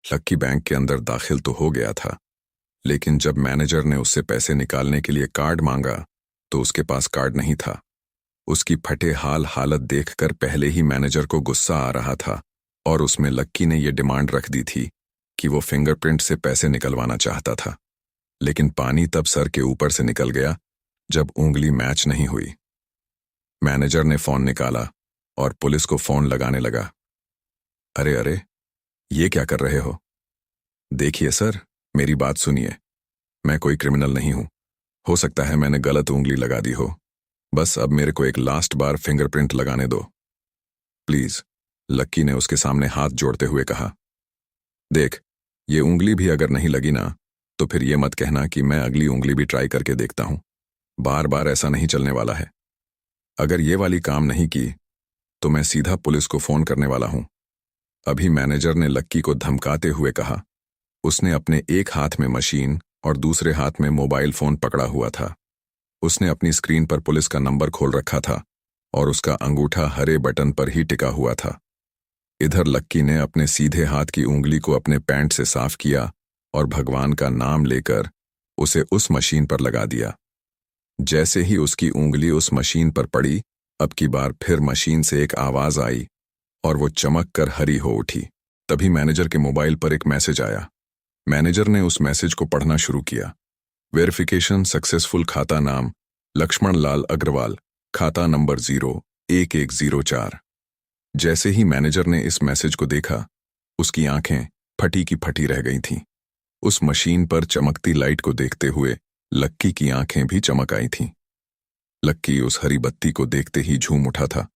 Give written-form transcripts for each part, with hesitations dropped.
लक्की bank के अंदर दाखिल तो हो गया था, लेकिन जब मैनेजर ने उससे पैसे निकालने के लिए कार्ड मांगा तो उसके पास कार्ड नहीं था। उसकी फटे हालत देखकर पहले ही मैनेजर को गुस्सा आ रहा था और उसमें लक्की ने यह डिमांड रख दी थी कि वो फिंगरप्रिंट से पैसे निकलवाना चाहता था। लेकिन पानी तब सर के ऊपर से निकल गया जब उंगली मैच नहीं हुई। मैनेजर ने फोन निकाला और पुलिस को फोन लगाने लगा। अरे अरे, ये क्या कर रहे हो? देखिए सर, मेरी बात सुनिए। मैं कोई क्रिमिनल नहीं हूं। हो सकता है मैंने गलत उंगली लगा दी हो। बस अब मेरे को एक लास्ट बार फिंगरप्रिंट लगाने दो प्लीज। लक्की ने उसके सामने हाथ जोड़ते हुए कहा। देख, ये उंगली भी अगर नहीं लगी ना तो फिर ये मत कहना कि मैं अगली उंगली भी ट्राई करके देखता हूं। बार बार ऐसा नहीं चलने वाला है। अगर ये वाली काम नहीं की तो मैं सीधा पुलिस को फोन करने वाला हूं। अभी मैनेजर ने लक्की को धमकाते हुए कहा। उसने अपने एक हाथ में मशीन और दूसरे हाथ में मोबाइल फोन पकड़ा हुआ था। उसने अपनी स्क्रीन पर पुलिस का नंबर खोल रखा था और उसका अंगूठा हरे बटन पर ही टिका हुआ था। इधर लक्की ने अपने सीधे हाथ की उंगली को अपने पैंट से साफ किया और भगवान का नाम लेकर उसे उस मशीन पर लगा दिया। जैसे ही उसकी उंगली उस मशीन पर पड़ी, अब की बार फिर मशीन से एक आवाज आई और वो चमक कर हरी हो उठी। तभी मैनेजर के मोबाइल पर एक मैसेज आया। मैनेजर ने उस मैसेज को पढ़ना शुरू किया। वेरिफिकेशन सक्सेसफुल, खाता नाम लक्ष्मण लाल अग्रवाल, खाता नंबर 01104। जैसे ही मैनेजर ने इस मैसेज को देखा, उसकी आंखें फटी की फटी रह गई थीं। उस मशीन पर चमकती लाइट को देखते हुए लक्की की आंखें भी चमक आई थीं। लक्की उस हरी बत्ती को देखते ही झूम उठा था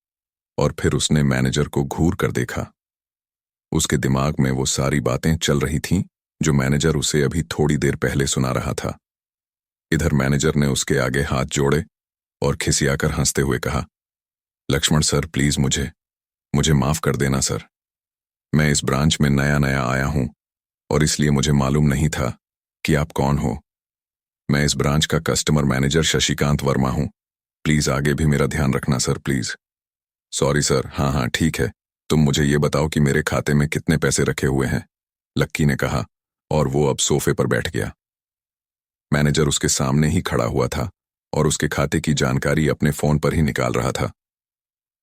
और फिर उसने मैनेजर को घूर कर देखा। उसके दिमाग में वो सारी बातें चल रही थीं जो मैनेजर उसे अभी थोड़ी देर पहले सुना रहा था। इधर मैनेजर ने उसके आगे हाथ जोड़े और खिसियाकर हंसते हुए कहा, लक्ष्मण सर, प्लीज मुझे माफ कर देना सर। मैं इस ब्रांच में नया नया आया हूं और इसलिए मुझे मालूम नहीं था कि आप कौन हो। मैं इस ब्रांच का कस्टमर मैनेजर शशिकांत वर्मा हूं। प्लीज आगे भी मेरा ध्यान रखना सर, प्लीज। Sorry sir. हाँ हाँ ठीक है, तुम मुझे ये बताओ कि मेरे खाते में कितने पैसे रखे हुए हैं, लक्की ने कहा और वो अब सोफे पर बैठ गया। मैनेजर उसके सामने ही खड़ा हुआ था और उसके खाते की जानकारी अपने फोन पर ही निकाल रहा था।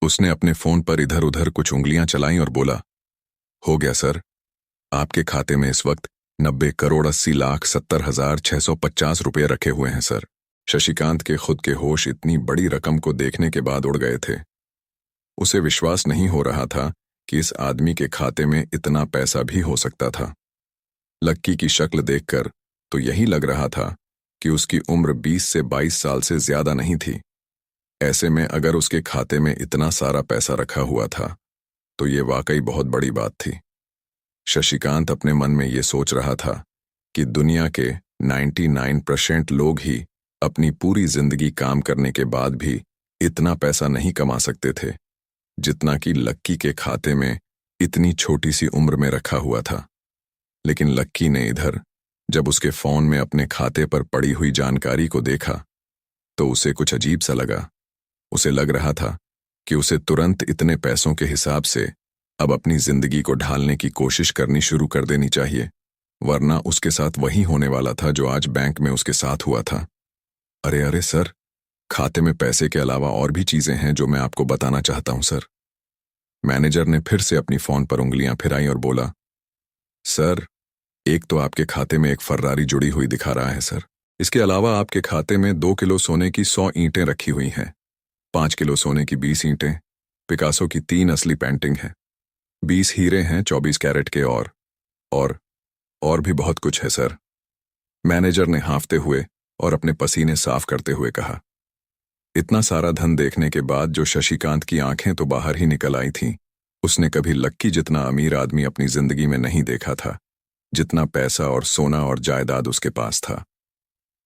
उसने अपने फोन पर इधर उधर कुछ उंगलियां चलाईं और बोला, हो गया सर, आपके खाते में इस वक्त 90,80,70,650 रुपये रखे हुए हैं सर। शशिकांत के खुद के होश इतनी बड़ी रकम को देखने के बाद उड़ गए थे। उसे विश्वास नहीं हो रहा था कि इस आदमी के खाते में इतना पैसा भी हो सकता था। लक्की की शक्ल देखकर तो यही लग रहा था कि उसकी उम्र 20 से 22 साल से ज्यादा नहीं थी। ऐसे में अगर उसके खाते में इतना सारा पैसा रखा हुआ था तो ये वाकई बहुत बड़ी बात थी। शशिकांत अपने मन में ये सोच रहा था कि दुनिया के 99% लोग ही अपनी पूरी जिंदगी काम करने के बाद भी इतना पैसा नहीं कमा सकते थे जितना कि लक्की के खाते में इतनी छोटी सी उम्र में रखा हुआ था। लेकिन लक्की ने इधर जब उसके फोन में अपने खाते पर पड़ी हुई जानकारी को देखा तो उसे कुछ अजीब सा लगा। उसे लग रहा था कि उसे तुरंत इतने पैसों के हिसाब से अब अपनी जिंदगी को ढालने की कोशिश करनी शुरू कर देनी चाहिए, वरना उसके साथ वही होने वाला था जो आज बैंक में उसके साथ हुआ था। अरे अरे सर, खाते में पैसे के अलावा और भी चीजें हैं जो मैं आपको बताना चाहता हूं सर। मैनेजर ने फिर से अपनी फोन पर उंगलियां फिराई और बोला, सर, एक तो आपके खाते में एक फर्रारी जुड़ी हुई दिखा रहा है सर। इसके अलावा आपके खाते में 2 किलो सोने की 100 ईंटें रखी हुई हैं, 5 किलो सोने की 20 ईंटें, पिकासो की 3 असली पेंटिंग हैं, 20 हीरे हैं 24 कैरेट के और भी बहुत कुछ है सर। मैनेजर ने हाँफते हुए और अपने पसीने साफ करते हुए कहा। इतना सारा धन देखने के बाद जो शशिकांत की आंखें तो बाहर ही निकल आई थीं। उसने कभी लक्की जितना अमीर आदमी अपनी जिंदगी में नहीं देखा था, जितना पैसा और सोना और जायदाद उसके पास था।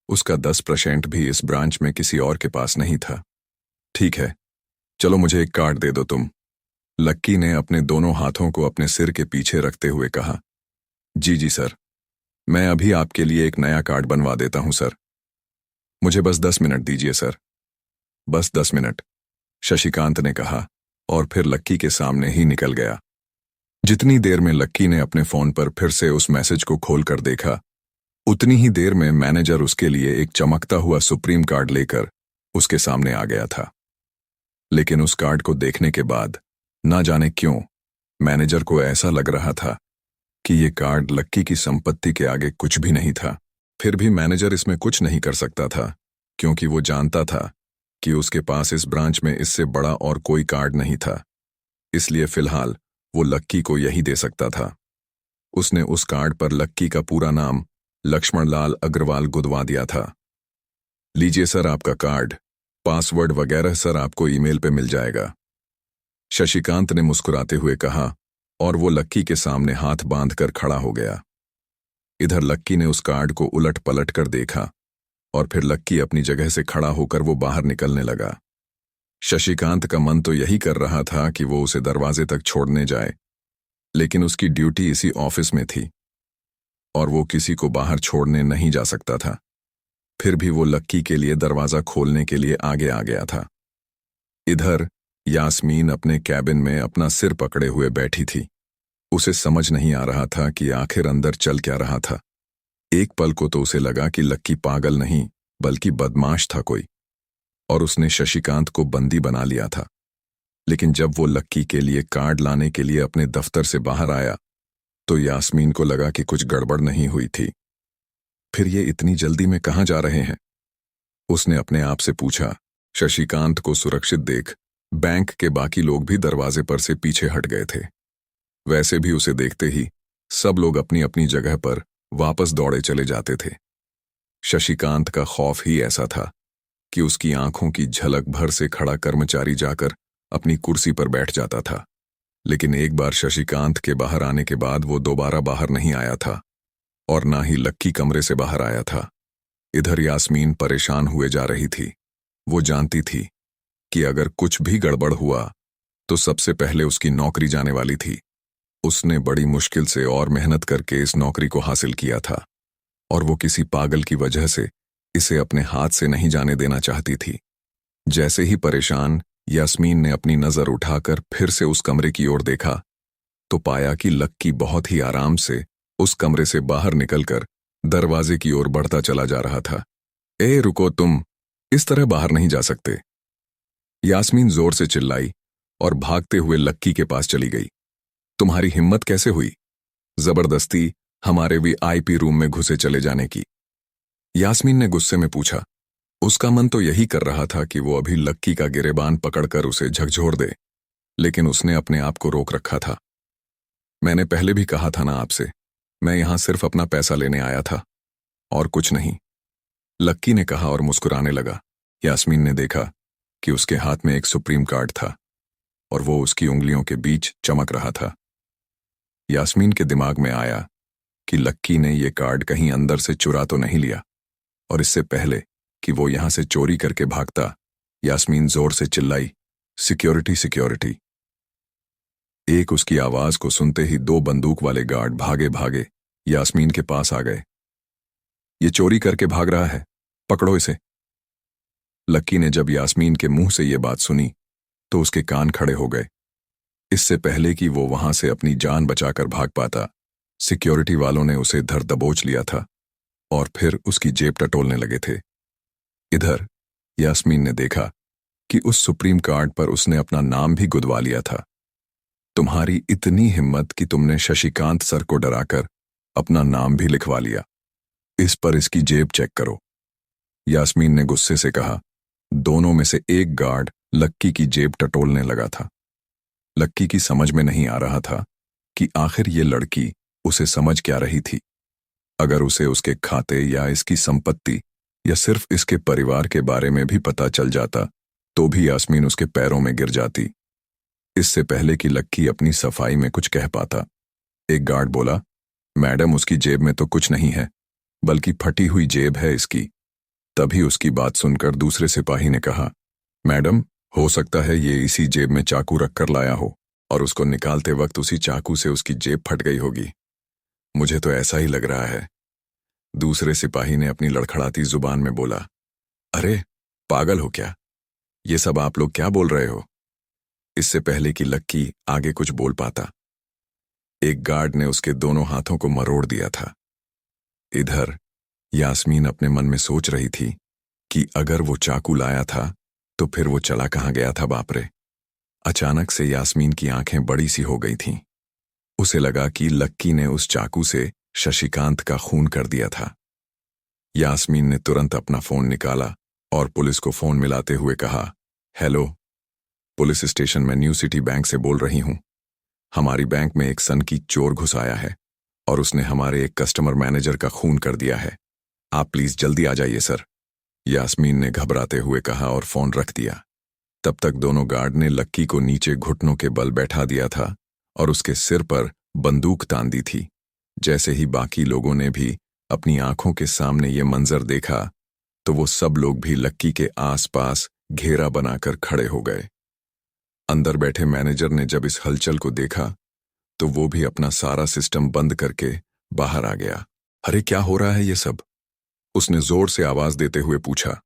उसका 10% भी इस ब्रांच में किसी और के पास नहीं था। ठीक है, चलो मुझे एक कार्ड दे दो तुम, लक्की ने अपने दोनों हाथों को अपने सिर के पीछे रखते हुए कहा। जी जी सर, मैं अभी आपके लिए एक नया कार्ड बनवा देता हूं सर। मुझे बस 10 मिनट दीजिए सर। बस 10 मिनट, शशिकांत ने कहा और फिर लक्की के सामने ही निकल गया। जितनी देर में लक्की ने अपने फोन पर फिर से उस मैसेज को खोलकर देखा, उतनी ही देर में मैनेजर उसके लिए एक चमकता हुआ सुप्रीम कार्ड लेकर उसके सामने आ गया था। लेकिन उस कार्ड को देखने के बाद ना जाने क्यों मैनेजर को ऐसा लग रहा था कि ये कार्ड लक्की की संपत्ति के आगे कुछ भी नहीं था। फिर भी मैनेजर इसमें कुछ नहीं कर सकता था, क्योंकि वो जानता था कि उसके पास इस ब्रांच में इससे बड़ा और कोई कार्ड नहीं था। इसलिए फिलहाल वो लक्की को यही दे सकता था। उसने उस कार्ड पर लक्की का पूरा नाम लक्ष्मण लाल अग्रवाल गुदवा दिया था। लीजिए सर आपका कार्ड, पासवर्ड वगैरह सर आपको ईमेल पे मिल जाएगा, शशिकांत ने मुस्कुराते हुए कहा, और वो लक्की के सामने हाथ बांधकर खड़ा हो गया। इधर लक्की ने उस कार्ड को उलट पलट कर देखा और फिर लक्की अपनी जगह से खड़ा होकर वो बाहर निकलने लगा। शशिकांत का मन तो यही कर रहा था कि वो उसे दरवाजे तक छोड़ने जाए, लेकिन उसकी ड्यूटी इसी ऑफिस में थी और वो किसी को बाहर छोड़ने नहीं जा सकता था। फिर भी वो लक्की के लिए दरवाजा खोलने के लिए आगे आ गया था। इधर यास्मीन अपने कैबिन में अपना सिर पकड़े हुए बैठी थी। उसे समझ नहीं आ रहा था कि आखिर अंदर चल क्या रहा था। एक पल को तो उसे लगा कि लक्की पागल नहीं बल्कि बदमाश था कोई, और उसने शशिकांत को बंदी बना लिया था। लेकिन जब वो लक्की के लिए कार्ड लाने के लिए अपने दफ्तर से बाहर आया तो यास्मीन को लगा कि कुछ गड़बड़ नहीं हुई थी। फिर ये इतनी जल्दी में कहाँ जा रहे हैं? उसने अपने आप से पूछा। शशिकांत को सुरक्षित देख बैंक के बाकी लोग भी दरवाजे पर से पीछे हट गए थे। वैसे भी उसे देखते ही सब लोग अपनी अपनी जगह पर वापस दौड़े चले जाते थे। शशिकांत का खौफ ही ऐसा था कि उसकी आंखों की झलक भर से खड़ा कर्मचारी जाकर अपनी कुर्सी पर बैठ जाता था। लेकिन एक बार शशिकांत के बाहर आने के बाद वो दोबारा बाहर नहीं आया था और ना ही लक्की कमरे से बाहर आया था। इधर यास्मीन परेशान हुए जा रही थी। वो जानती थी कि अगर कुछ भी गड़बड़ हुआ तो सबसे पहले उसकी नौकरी जाने वाली थी। उसने बड़ी मुश्किल से और मेहनत करके इस नौकरी को हासिल किया था और वो किसी पागल की वजह से इसे अपने हाथ से नहीं जाने देना चाहती थी। जैसे ही परेशान यास्मीन ने अपनी नजर उठाकर फिर से उस कमरे की ओर देखा तो पाया कि लक्की बहुत ही आराम से उस कमरे से बाहर निकलकर दरवाजे की ओर बढ़ता चला जा रहा था। ए रुको, तुम इस तरह बाहर नहीं जा सकते, यास्मीन जोर से चिल्लाई और भागते हुए लक्की के पास चली गई। तुम्हारी हिम्मत कैसे हुई जबरदस्ती हमारे वीआईपी रूम में घुसे चले जाने की? यास्मीन ने गुस्से में पूछा। उसका मन तो यही कर रहा था कि वो अभी लक्की का गिरेबान पकड़कर उसे झकझोर दे, लेकिन उसने अपने आप को रोक रखा था। मैंने पहले भी कहा था ना आपसे, मैं यहां सिर्फ अपना पैसा लेने आया था और कुछ नहीं, लक्की ने कहा और मुस्कुराने लगा। यास्मीन ने देखा कि उसके हाथ में एक सुप्रीम कार्ड था और वो उसकी उंगलियों के बीच चमक रहा था। यास्मीन के दिमाग में आया कि लक्की ने ये कार्ड कहीं अंदर से चुरा तो नहीं लिया, और इससे पहले कि वो यहां से चोरी करके भागता, यास्मीन जोर से चिल्लाई, सिक्योरिटी सिक्योरिटी। एक उसकी आवाज को सुनते ही दो बंदूक वाले गार्ड भागे भागे यास्मीन के पास आ गए। ये चोरी करके भाग रहा है, पकड़ो इसे। लक्की ने जब यास्मीन के मुंह से ये बात सुनी तो उसके कान खड़े हो गए। इससे पहले कि वो वहां से अपनी जान बचाकर भाग पाता, सिक्योरिटी वालों ने उसे धर दबोच लिया था और फिर उसकी जेब टटोलने लगे थे। इधर यास्मीन ने देखा कि उस सुप्रीम कार्ड पर उसने अपना नाम भी गुदवा लिया था। तुम्हारी इतनी हिम्मत कि तुमने शशिकांत सर को डराकर अपना नाम भी लिखवा लिया। इस पर इसकी जेब चेक करो, यास्मीन ने गुस्से से कहा। दोनों में से एक गार्ड लक्की की जेब टटोलने लगा था। लक्की की समझ में नहीं आ रहा था कि आखिर ये लड़की उसे समझ क्या रही थी। अगर उसे उसके खाते या इसकी संपत्ति या सिर्फ इसके परिवार के बारे में भी पता चल जाता तो भी यास्मीन उसके पैरों में गिर जाती। इससे पहले कि लक्की अपनी सफाई में कुछ कह पाता, एक गार्ड बोला, मैडम उसकी जेब में तो कुछ नहीं है, बल्कि फटी हुई जेब है इसकी। तभी उसकी बात सुनकर दूसरे सिपाही ने कहा, मैडम हो सकता है ये इसी जेब में चाकू रखकर लाया हो और उसको निकालते वक्त उसी चाकू से उसकी जेब फट गई होगी। मुझे तो ऐसा ही लग रहा है। दूसरे सिपाही ने अपनी लड़खड़ाती जुबान में बोला, अरे पागल हो क्या, ये सब आप लोग क्या बोल रहे हो? इससे पहले कि लक्की आगे कुछ बोल पाता, एक गार्ड ने उसके दोनों हाथों को मरोड़ दिया था। इधर यास्मीन अपने मन में सोच रही थी कि अगर वो चाकू लाया था तो फिर वो चला कहाँ गया था, बाप रे। अचानक से यास्मीन की आंखें बड़ी सी हो गई थीं। उसे लगा कि लक्की ने उस चाकू से शशिकांत का खून कर दिया था। यास्मीन ने तुरंत अपना फोन निकाला और पुलिस को फोन मिलाते हुए कहा, हेलो पुलिस स्टेशन, में न्यू सिटी बैंक से बोल रही हूं। हमारी बैंक में एक सनकी चोर घुस आया है और उसने हमारे एक कस्टमर मैनेजर का खून कर दिया है। आप प्लीज जल्दी आ जाइए सर। यास्मीन ने घबराते हुए कहा और फोन रख दिया। तब तक दोनों गार्ड ने लक्की को नीचे घुटनों के बल बैठा दिया था और उसके सिर पर बंदूक तान दी थी। जैसे ही बाकी लोगों ने भी अपनी आंखों के सामने ये मंजर देखा तो वो सब लोग भी लक्की के आसपास घेरा बनाकर खड़े हो गए। अंदर बैठे मैनेजर ने जब इस हलचल को देखा तो वो भी अपना सारा सिस्टम बंद करके बाहर आ गया। अरे क्या हो रहा है ये सब? उसने जोर से आवाज देते हुए पूछा।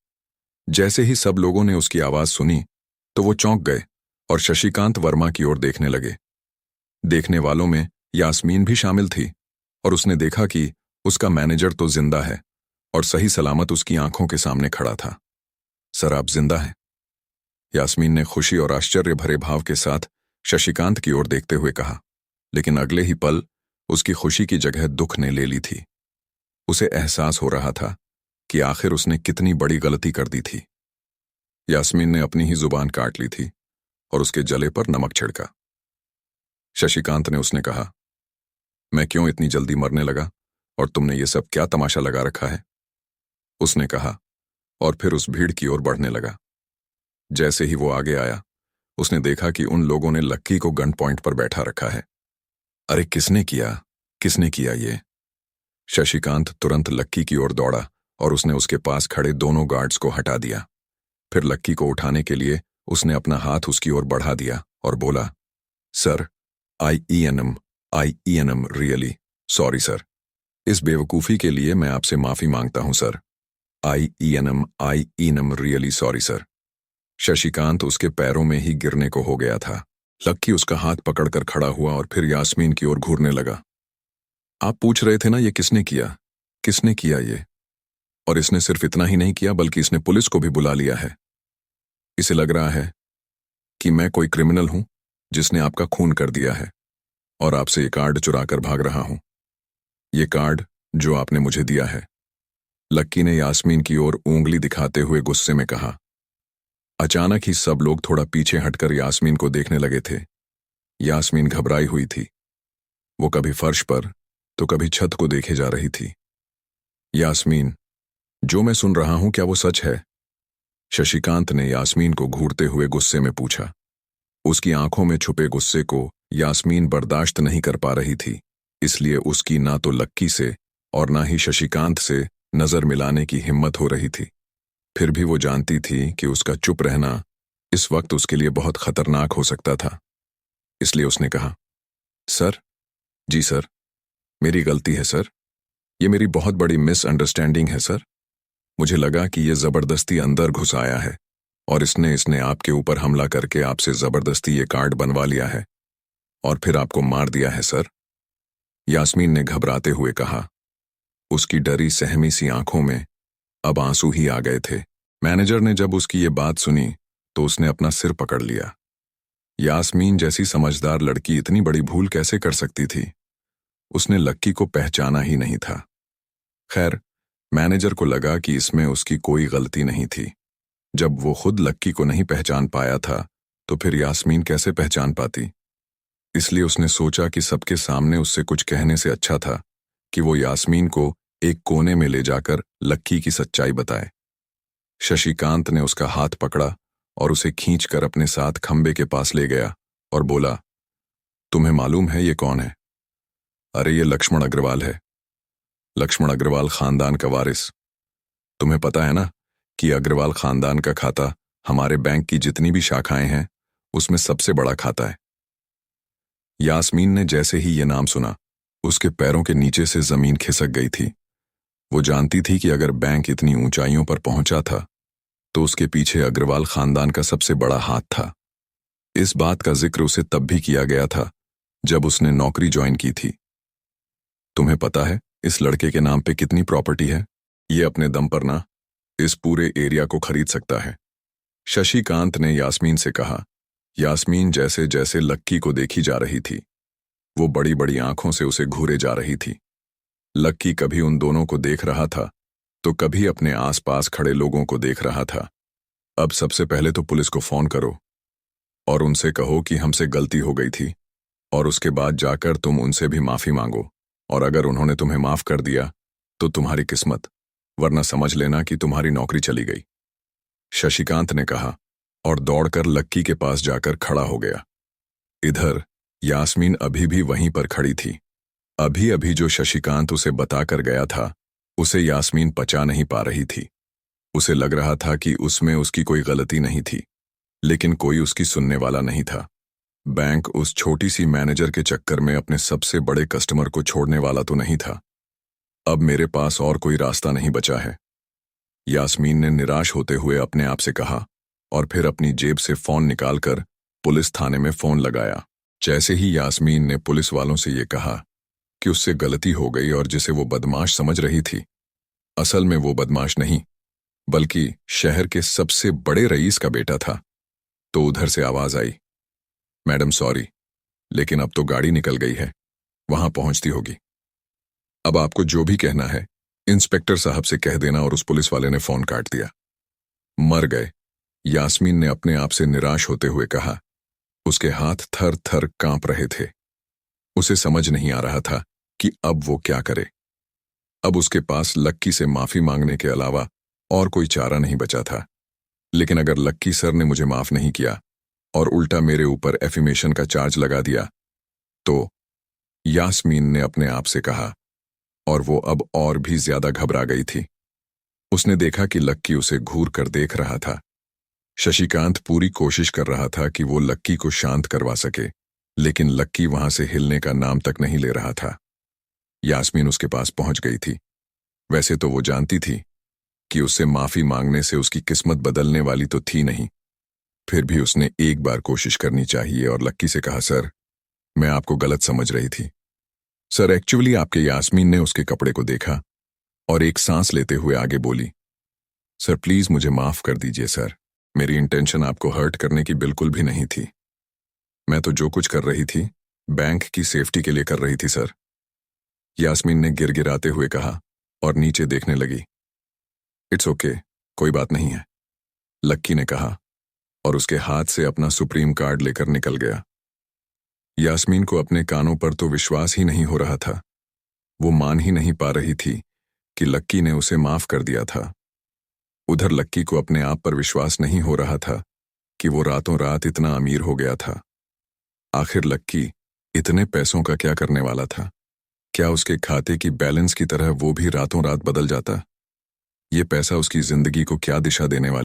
जैसे ही सब लोगों ने उसकी आवाज सुनी तो वो चौंक गए और शशिकांत वर्मा की ओर देखने लगे। देखने वालों में यास्मीन भी शामिल थी और उसने देखा कि उसका मैनेजर तो जिंदा है और सही सलामत उसकी आंखों के सामने खड़ा था। सर, आप जिंदा हैं? यास्मीन ने खुशी और आश्चर्य भरे भाव के साथ शशिकांत की ओर देखते हुए कहा, लेकिन अगले ही पल उसकी खुशी की जगह दुख ने ले ली थी। उसे एहसास हो रहा था कि आखिर उसने कितनी बड़ी गलती कर दी थी। यास्मीन ने अपनी ही जुबान काट ली थी और उसके जले पर नमक छिड़का। शशिकांत ने उसने कहा, मैं क्यों इतनी जल्दी मरने लगा और तुमने ये सब क्या तमाशा लगा रखा है? उसने कहा और फिर उस भीड़ की ओर बढ़ने लगा। जैसे ही वो आगे आया उसने देखा कि उन लोगों ने लक्की को गन पॉइंट पर बैठा रखा है। अरे किसने किया ये? शशिकांत तुरंत लक्की की ओर दौड़ा और उसने उसके पास खड़े दोनों गार्ड्स को हटा दिया। फिर लक्की को उठाने के लिए उसने अपना हाथ उसकी ओर बढ़ा दिया और बोला, sir, I E N M really sorry sir. इस बेवकूफ़ी के लिए मैं आपसे माफ़ी मांगता हूं सर। I E N M really sorry sir. Shashikant उसके पैरों में ही गिरने को हो गया था। लक्की उसका हाथ पकड़कर खड़ा हुआ और फिर यास्मीन की ओर घूरने लगा। आप पूछ रहे थे ना ये किसने किया ये? और इसने सिर्फ इतना ही नहीं किया बल्कि इसने पुलिस को भी बुला लिया है। इसे लग रहा है कि मैं कोई क्रिमिनल हूं जिसने आपका खून कर दिया है और आपसे ये कार्ड चुरा कर भाग रहा हूं। ये कार्ड जो आपने मुझे दिया है। लक्की ने यास्मीन की ओर उंगली दिखाते हुए गुस्से में कहा। अचानक ही सब लोग थोड़ा पीछे हटकर यास्मीन को देखने लगे थे। यास्मीन घबराई हुई थी। वो कभी फर्श पर तो कभी छत को देखे जा रही थी। यास्मीन, जो मैं सुन रहा हूं क्या वो सच है? शशिकांत ने यास्मीन को घूरते हुए गुस्से में पूछा। उसकी आंखों में छुपे गुस्से को यास्मीन बर्दाश्त नहीं कर पा रही थी, इसलिए उसकी ना तो लक्की से और ना ही शशिकांत से नजर मिलाने की हिम्मत हो रही थी। फिर भी वो जानती थी कि उसका चुप रहना इस वक्त उसके लिए बहुत खतरनाक हो सकता था। इसलिए उसने कहा, सर, जी सर, मेरी गलती है सर। ये मेरी बहुत बड़ी मिसअंडरस्टैंडिंग है सर। मुझे लगा कि ये जबरदस्ती अंदर घुस आया है और इसने आपके ऊपर हमला करके आपसे जबरदस्ती ये कार्ड बनवा लिया है और फिर आपको मार दिया है सर। यास्मीन ने घबराते हुए कहा। उसकी डरी सहमी सी आंखों में अब आंसू ही आ गए थे। मैनेजर ने जब उसकी ये बात सुनी तो उसने अपना सिर पकड़ लिया। यास्मीन जैसी समझदार लड़की इतनी बड़ी भूल कैसे कर सकती थी? उसने लक्की को पहचाना ही नहीं था। खैर, मैनेजर को लगा कि इसमें उसकी कोई गलती नहीं थी। जब वो खुद लक्की को नहीं पहचान पाया था तो फिर यास्मीन कैसे पहचान पाती? इसलिए उसने सोचा कि सबके सामने उससे कुछ कहने से अच्छा था कि वो यास्मीन को एक कोने में ले जाकर लक्की की सच्चाई बताए। शशिकांत ने उसका हाथ पकड़ा और उसे खींचकर अपने साथ खंबे के पास ले गया और बोला, तुम्हें मालूम है ये कौन है? अरे ये लक्ष्मण अग्रवाल है। लक्ष्मण अग्रवाल खानदान का वारिस। तुम्हें पता है ना कि अग्रवाल खानदान का खाता हमारे बैंक की जितनी भी शाखाएं हैं उसमें सबसे बड़ा खाता है। यास्मीन ने जैसे ही ये नाम सुना उसके पैरों के नीचे से जमीन खिसक गई थी। वो जानती थी कि अगर बैंक इतनी ऊंचाइयों पर पहुंचा था तो उसके पीछे अग्रवाल खानदान का सबसे बड़ा हाथ था। इस बात का जिक्र उसे तब भी किया गया था जब उसने नौकरी ज्वाइन की थी। तुम्हें पता है इस लड़के के नाम पे कितनी प्रॉपर्टी है? ये अपने दम पर ना इस पूरे एरिया को खरीद सकता है। शशिकांत ने यास्मीन से कहा। यास्मीन जैसे जैसे लक्की को देखी जा रही थी, वो बड़ी बड़ी आंखों से उसे घूरे जा रही थी। लक्की कभी उन दोनों को देख रहा था तो कभी अपने आसपास खड़े लोगों को देख रहा था। अब सबसे पहले तो पुलिस को फोन करो और उनसे कहो कि हमसे गलती हो गई थी, और उसके बाद जाकर तुम उनसे भी माफी मांगो, और अगर उन्होंने तुम्हें माफ कर दिया तो तुम्हारी किस्मत, वरना समझ लेना कि तुम्हारी नौकरी चली गई। शशिकांत ने कहा और दौड़कर लक्की के पास जाकर खड़ा हो गया। इधर यास्मीन अभी भी वहीं पर खड़ी थी। अभी अभी जो शशिकांत उसे बताकर गया था उसे यास्मीन पचा नहीं पा रही थी। उसे लग रहा था कि उसमें उसकी कोई गलती नहीं थी, लेकिन कोई उसकी सुनने वाला नहीं था। बैंक उस छोटी सी मैनेजर के चक्कर में अपने सबसे बड़े कस्टमर को छोड़ने वाला तो नहीं था। अब मेरे पास और कोई रास्ता नहीं बचा है, यास्मीन ने निराश होते हुए अपने आप से कहा, और फिर अपनी जेब से फोन निकालकर पुलिस थाने में फोन लगाया। जैसे ही यास्मीन ने पुलिस वालों से ये कहा कि उससे गलती हो गई और जिसे वो बदमाश समझ रही थी, असल में वो बदमाश नहीं बल्कि शहर के सबसे बड़े रईस का बेटा था, तो उधर से आवाज आई, मैडम सॉरी, लेकिन अब तो गाड़ी निकल गई है, वहां पहुंचती होगी। अब आपको जो भी कहना है इंस्पेक्टर साहब से कह देना। और उस पुलिस वाले ने फोन काट दिया। मर गए, यास्मीन ने अपने आप से निराश होते हुए कहा। उसके हाथ थर थर कांप रहे थे। उसे समझ नहीं आ रहा था कि अब वो क्या करे। अब उसके पास लक्की से माफी मांगने के अलावा और कोई चारा नहीं बचा था। लेकिन अगर लक्की सर ने मुझे माफ नहीं किया और उल्टा मेरे ऊपर एफिमेशन का चार्ज लगा दिया तो, यास्मीन ने अपने आप से कहा, और वो अब और भी ज्यादा घबरा गई थी। उसने देखा कि लक्की उसे घूर कर देख रहा था। शशिकांत पूरी कोशिश कर रहा था कि वो लक्की को शांत करवा सके, लेकिन लक्की वहां से हिलने का नाम तक नहीं ले रहा था। यास्मीन उसके पास पहुंच गई थी। वैसे तो वो जानती थी कि उससे माफी मांगने से उसकी किस्मत बदलने वाली तो थी नहीं, फिर भी उसने एक बार कोशिश करनी चाहिए और लक्की से कहा, सर, मैं आपको गलत समझ रही थी। सर, एक्चुअली आपके यास्मीन ने उसके कपड़े को देखा और एक सांस लेते हुए आगे बोली, सर प्लीज मुझे माफ कर दीजिए सर, मेरी इंटेंशन आपको हर्ट करने की बिल्कुल भी नहीं थी। मैं तो जो कुछ कर रही थी बैंक की सेफ्टी के लिए कर रही थी सर, यास्मीन ने गिड़गिड़ाते हुए कहा और नीचे देखने लगी। इट्स ओके, कोई बात नहीं है, लक्की ने कहा और उसके हाथ से अपना सुप्रीम कार्ड लेकर निकल गया। यास्मीन को अपने कानों पर तो विश्वास ही नहीं हो रहा था। वो मान ही नहीं पा रही थी कि लक्की ने उसे माफ कर दिया था। उधर लक्की को अपने आप पर विश्वास नहीं हो रहा था कि वो रातों रात इतना अमीर हो गया था। आखिर लक्की इतने पैसों का क्या करने वाला था? क्या उसके खाते की बैलेंस की तरह वो भी रातों रात बदल जाता? ये पैसा उसकी जिंदगी को क्या दिशा देने वाला